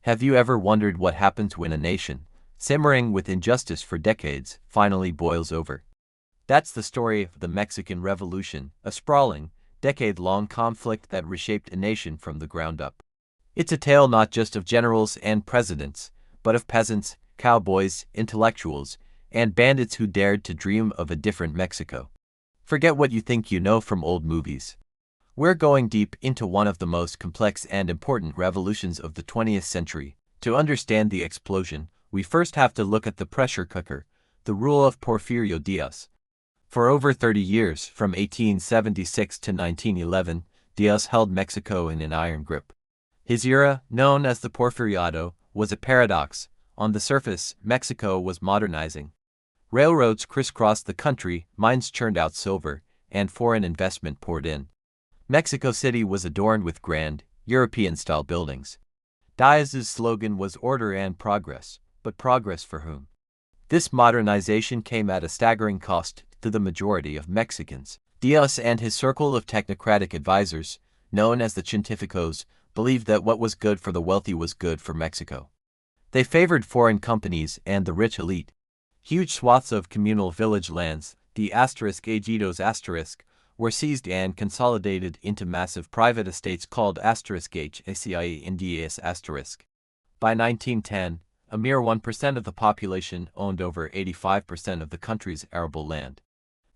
Have you ever wondered what happens when a nation, simmering with injustice for decades, finally boils over? That's the story of the Mexican Revolution, a sprawling, decade-long conflict that reshaped a nation from the ground up. It's a tale not just of generals and presidents, but of peasants, cowboys, intellectuals, and bandits who dared to dream of a different Mexico. Forget what you think you know from old movies. We're going deep into one of the most complex and important revolutions of the 20th century. To understand the explosion, we first have to look at the pressure cooker, the rule of Porfirio Diaz. For over 30 years, from 1876 to 1911, Diaz held Mexico in an iron grip. His era, known as the Porfiriato, was a paradox. On the surface, Mexico was modernizing. Railroads crisscrossed the country, mines churned out silver, and foreign investment poured in. Mexico City was adorned with grand, European-style buildings. Diaz's slogan was order and progress, but progress for whom? This modernization came at a staggering cost to the majority of Mexicans. Diaz and his circle of technocratic advisors, known as the Científicos, believed that what was good for the wealthy was good for Mexico. They favored foreign companies and the rich elite. Huge swaths of communal village lands, the ejidos were seized and consolidated into massive private estates called *HACIE. By 1910, a mere 1% of the population owned over 85% of the country's arable land.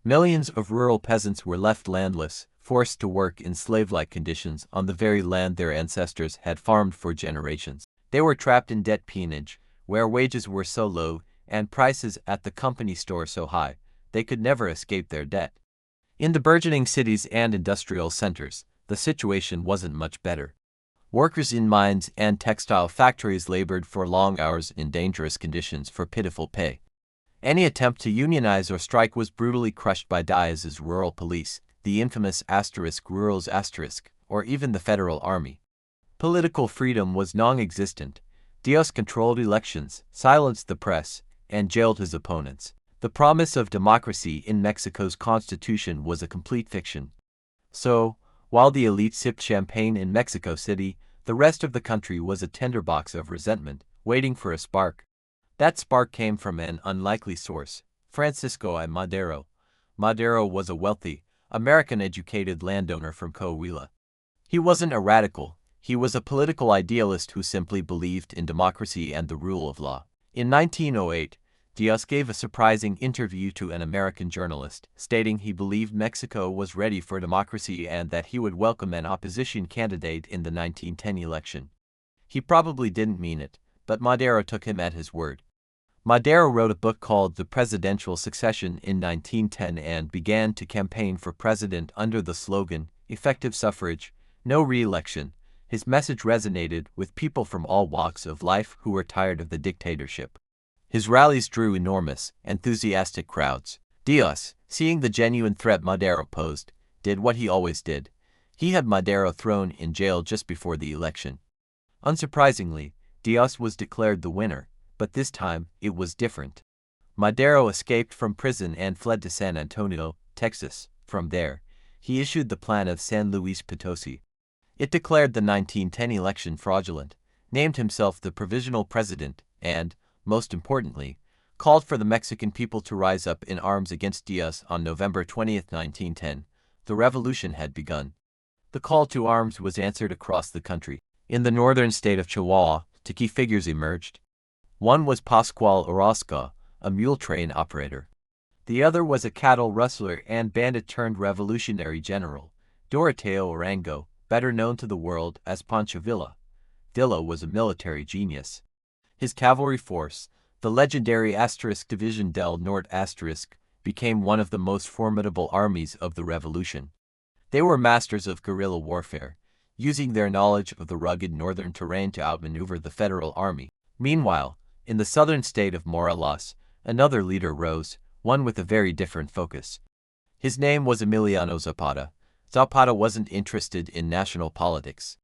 Millions of rural peasants were left landless, forced to work in slave-like conditions on the very land their ancestors had farmed for generations. They were trapped in debt peonage, where wages were so low and prices at the company store so high, they could never escape their debt. In the burgeoning cities and industrial centers, the situation wasn't much better. Workers in mines and textile factories labored for long hours in dangerous conditions for pitiful pay. Any attempt to unionize or strike was brutally crushed by Diaz's rural police, the infamous *rurals*, or even the federal army. Political freedom was non-existent. Diaz controlled elections, silenced the press, and jailed his opponents. The promise of democracy in Mexico's constitution was a complete fiction. So, while the elite sipped champagne in Mexico City, the rest of the country was a tinderbox of resentment, waiting for a spark. That spark came from an unlikely source, Francisco I. Madero. Madero was a wealthy, American-educated landowner from Coahuila. He wasn't a radical, he was a political idealist who simply believed in democracy and the rule of law. In 1908, Diaz gave a surprising interview to an American journalist, stating he believed Mexico was ready for democracy and that he would welcome an opposition candidate in the 1910 election. He probably didn't mean it, but Madero took him at his word. Madero wrote a book called The Presidential Succession in 1910 and began to campaign for president under the slogan, "Effective suffrage, no re-election." His message resonated with people from all walks of life who were tired of the dictatorship. His rallies drew enormous, enthusiastic crowds. Diaz, seeing the genuine threat Madero posed, did what he always did. He had Madero thrown in jail just before the election. Unsurprisingly, Diaz was declared the winner, but this time it was different. Madero escaped from prison and fled to San Antonio, Texas. From there, he issued the Plan of San Luis Potosi. It declared the 1910 election fraudulent, named himself the provisional president, and, most importantly, called for the Mexican people to rise up in arms against Diaz on November 20, 1910. The revolution had begun. The call to arms was answered across the country. In the northern state of Chihuahua, two key figures emerged. One was Pascual Orozco, a mule train operator. The other was a cattle rustler and bandit-turned-revolutionary general, Doroteo Arango, better known to the world as Pancho Villa. Villa was a military genius. His cavalry force, the legendary Division del Norte became one of the most formidable armies of the revolution. They were masters of guerrilla warfare, using their knowledge of the rugged northern terrain to outmaneuver the federal army. Meanwhile, in the southern state of Morelos, another leader rose, one with a very different focus. His name was Emiliano Zapata. Zapata wasn't interested in national politics.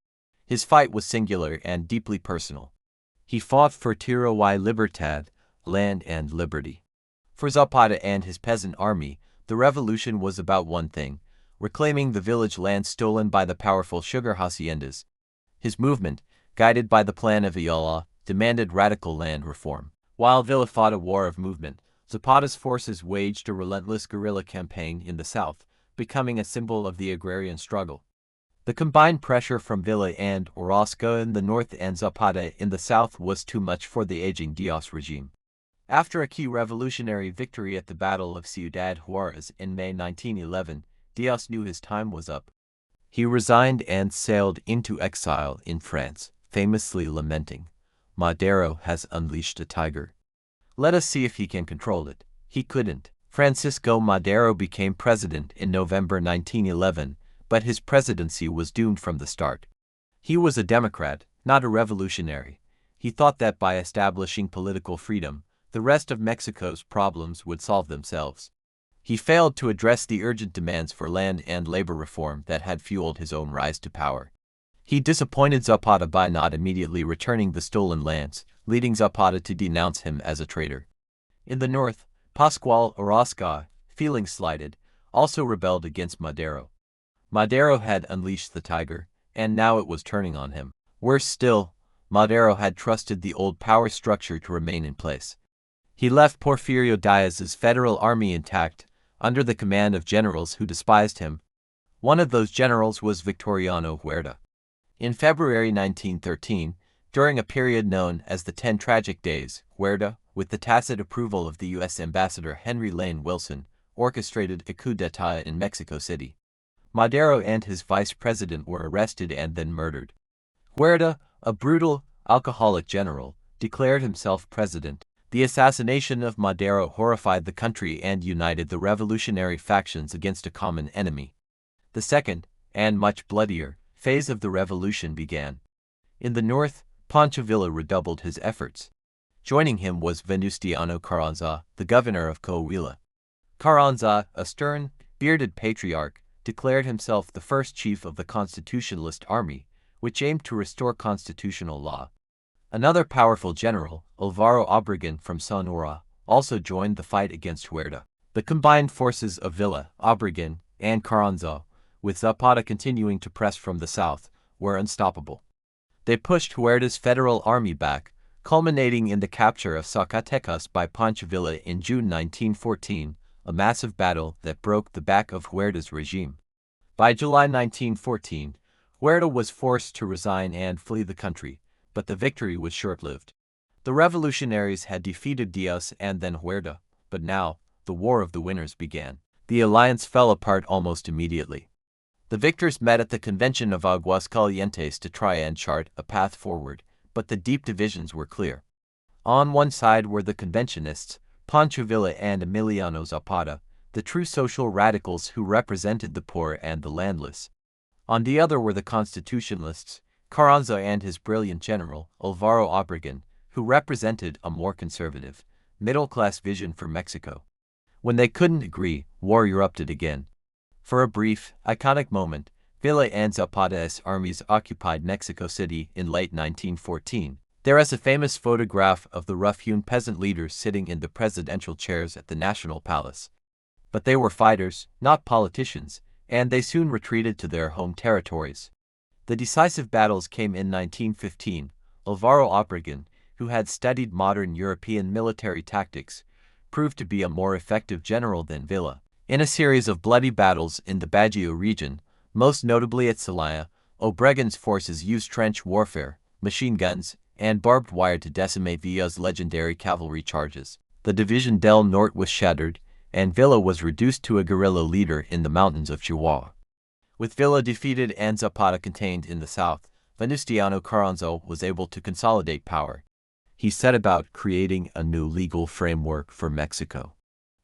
His fight was singular and deeply personal. He fought for Tierra y Libertad, land and liberty. For Zapata and his peasant army, the revolution was about one thing: reclaiming the village land stolen by the powerful sugar haciendas. His movement, guided by the Plan of Ayala, demanded radical land reform. While Villa fought a war of movement, Zapata's forces waged a relentless guerrilla campaign in the south, becoming a symbol of the agrarian struggle. The combined pressure from Villa and Orozco in the north and Zapata in the south was too much for the aging Diaz regime. After a key revolutionary victory at the Battle of Ciudad Juarez in May 1911, Diaz knew his time was up. He resigned and sailed into exile in France, famously lamenting, "Madero has unleashed a tiger. Let us see if he can control it." He couldn't. Francisco Madero became president in November 1911, but his presidency was doomed from the start. He was a Democrat, not a revolutionary. He thought that by establishing political freedom, the rest of Mexico's problems would solve themselves. He failed to address the urgent demands for land and labor reform that had fueled his own rise to power. He disappointed Zapata by not immediately returning the stolen lands, leading Zapata to denounce him as a traitor. In the north, Pascual Orozco, feeling slighted, also rebelled against Madero. Madero had unleashed the tiger, and now it was turning on him. Worse still, Madero had trusted the old power structure to remain in place. He left Porfirio Diaz's federal army intact, under the command of generals who despised him. One of those generals was Victoriano Huerta. In February 1913, during a period known as the 10 Tragic Days, Huerta, with the tacit approval of the U.S. Ambassador Henry Lane Wilson, orchestrated a coup d'etat in Mexico City. Madero and his vice president were arrested and then murdered. Huerta, a brutal, alcoholic general, declared himself president. The assassination of Madero horrified the country and united the revolutionary factions against a common enemy. The second, and much bloodier, phase of the revolution began. In the north, Pancho Villa redoubled his efforts. Joining him was Venustiano Carranza, the governor of Coahuila. Carranza, a stern, bearded patriarch, declared himself the first chief of the Constitutionalist Army, which aimed to restore constitutional law. Another powerful general, Alvaro Obregón from Sonora, also joined the fight against Huerta. The combined forces of Villa, Obregón, and Carranza, with Zapata continuing to press from the south, were unstoppable. They pushed Huerta's federal army back, culminating in the capture of Zacatecas by Pancho Villa in June 1914, a massive battle that broke the back of Huerta's regime. By July 1914, Huerta was forced to resign and flee the country, but the victory was short-lived. The revolutionaries had defeated Diaz and then Huerta, but now, the War of the Winners began. The alliance fell apart almost immediately. The victors met at the Convention of Aguascalientes to try and chart a path forward, but the deep divisions were clear. On one side were the conventionists, Pancho Villa and Emiliano Zapata, the true social radicals who represented the poor and the landless. On the other were the constitutionalists, Carranza and his brilliant general, Alvaro Obregón, who represented a more conservative, middle-class vision for Mexico. When they couldn't agree, war erupted again. For a brief, iconic moment, Villa and Zapata's armies occupied Mexico City in late 1914. There is a famous photograph of the rough-hewn peasant leaders sitting in the presidential chairs at the National Palace. But they were fighters, not politicians, and they soon retreated to their home territories. The decisive battles came in 1915. Alvaro Obregón, who had studied modern European military tactics, proved to be a more effective general than Villa. In a series of bloody battles in the Bajío region, most notably at Celaya, Obregón's forces used trench warfare, machine guns, and barbed wire to decimate Villa's legendary cavalry charges. The Division del Norte was shattered, and Villa was reduced to a guerrilla leader in the mountains of Chihuahua. With Villa defeated and Zapata contained in the south, Venustiano Carranza was able to consolidate power. He set about creating a new legal framework for Mexico.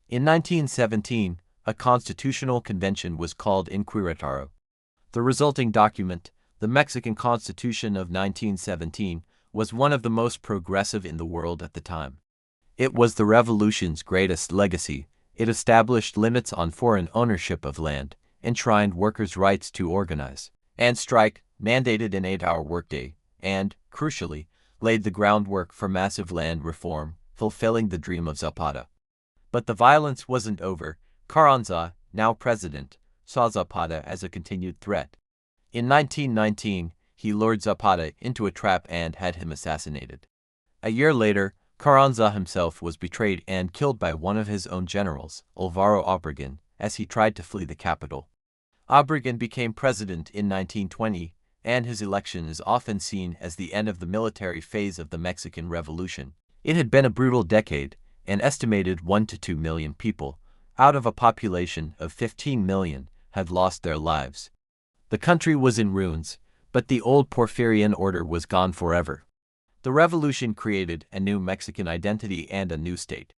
In 1917, a constitutional convention was called in Querétaro. The resulting document, the Mexican Constitution of 1917, was one of the most progressive in the world at the time. It was the revolution's greatest legacy. It established limits on foreign ownership of land, enshrined workers' rights to organize and strike, mandated an 8-hour workday, and, crucially, laid the groundwork for massive land reform, fulfilling the dream of Zapata. But the violence wasn't over. Carranza, now president, saw Zapata as a continued threat. In 1919, he lured Zapata into a trap and had him assassinated. A year later, Carranza himself was betrayed and killed by one of his own generals, Alvaro Obregón, as he tried to flee the capital. Obregón became president in 1920, and his election is often seen as the end of the military phase of the Mexican Revolution. It had been a brutal decade. An estimated 1 to 2 million people, out of a population of 15 million, had lost their lives. The country was in ruins, but the old Porfirian order was gone forever. The revolution created a new Mexican identity and a new state.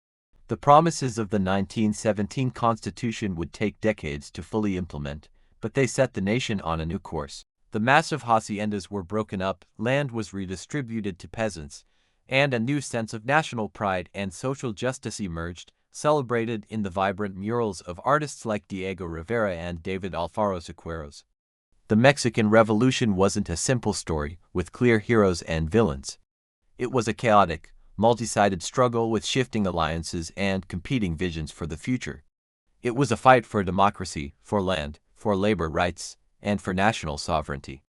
The promises of the 1917 Constitution would take decades to fully implement, but they set the nation on a new course. The massive haciendas were broken up, land was redistributed to peasants, and a new sense of national pride and social justice emerged, celebrated in the vibrant murals of artists like Diego Rivera and David Alfaro Siqueiros. The Mexican Revolution wasn't a simple story with clear heroes and villains. It was a chaotic, multi-sided struggle with shifting alliances and competing visions for the future. It was a fight for democracy, for land, for labor rights, and for national sovereignty.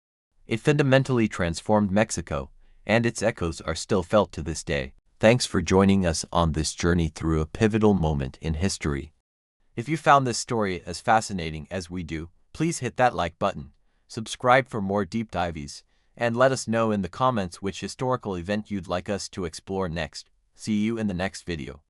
It fundamentally transformed Mexico, and its echoes are still felt to this day. Thanks for joining us on this journey through a pivotal moment in history. If you found this story as fascinating as we do, please hit that like button, subscribe for more deep dives, and let us know in the comments which historical event you'd like us to explore next. See you in the next video.